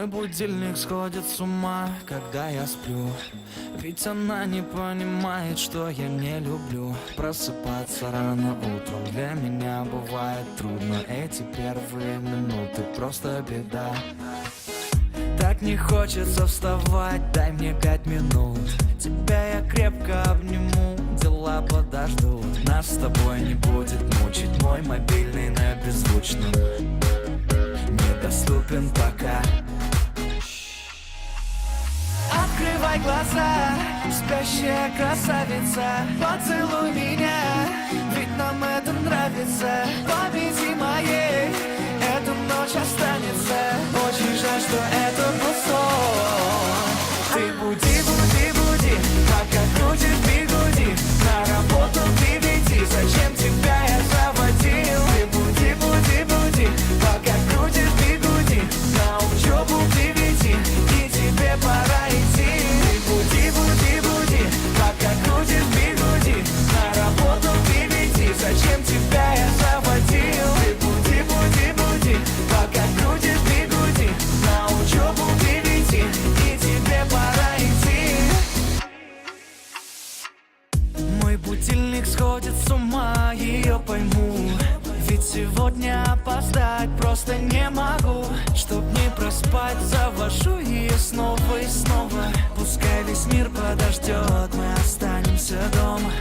Мой будильник сходит с ума, когда я сплю. Ведь она не понимает, что я не люблю просыпаться рано утром. Для меня бывает трудно, эти первые минуты просто беда. Так не хочется вставать, дай мне 5 минут. Тебя я крепко обниму, дела подождут. Нас с тобой не будет мучить мой мобильный на беззвучном. Недоступен пока. Открывай глаза, спящая красавица, поцелуй меня, ведь нам это нравится. Победи моей, эта ночь останется. Очень жаль, что это был сон. Ты буди, буди, буди, пока крутишь бигуди. На работу ты веди, зачем тебя я заводил? Ты буди, буди, буди, пока крутишь бигуди. На учебу ты веди, и тебе пора идти. Ты буди, буди, буди, пока крутишь бигуди. На работу ты веди, зачем тебя я заводил? Ты буди, буди, буди, пока крутишь бигуди. На учебу ты веди, и тебе пора идти. Мой будильник сходит с ума, ее пойму. Ведь сегодня опоздать просто не могу. Чтоб не проспать, завожу ее снова и снова. Пускай весь мир подождет, мы останемся дома.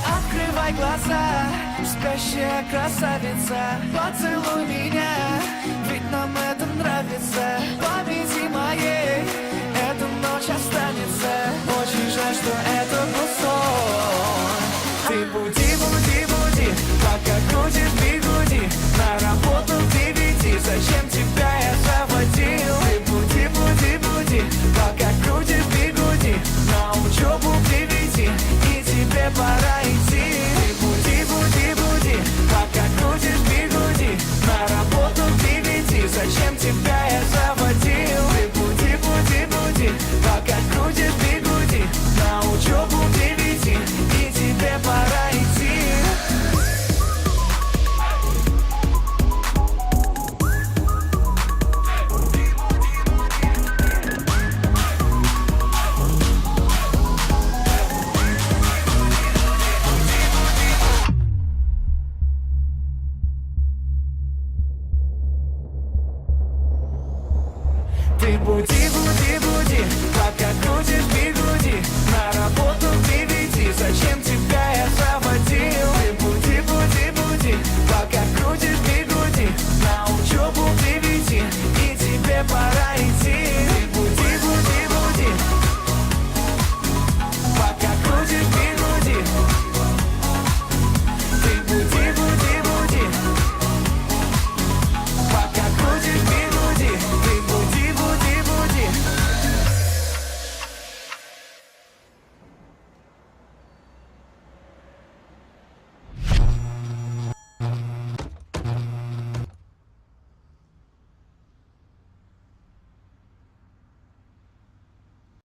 Открывай глаза, спящая красавица, поцелуй меня, ведь нам это нравится. Победи моей, эта ночь останется. Очень жаль, что это был сон. Ты буди, буди, буди, пока крутишь бигуди. На работу ты веди, зачем тебя я заводил? Ты буди, буди, буди, пока крутишь бигуди. На учебу ты веди, и тебе пора идти. Ты буди, буди, буди, пока крутишь бигуди. На работу ты веди, зачем тебя я заводил? Ты буди, буди, буди, пока крутишь бигуди. На учебу ты веди, и тебе пора идти. Ты буди, буди, буди, пока крутишь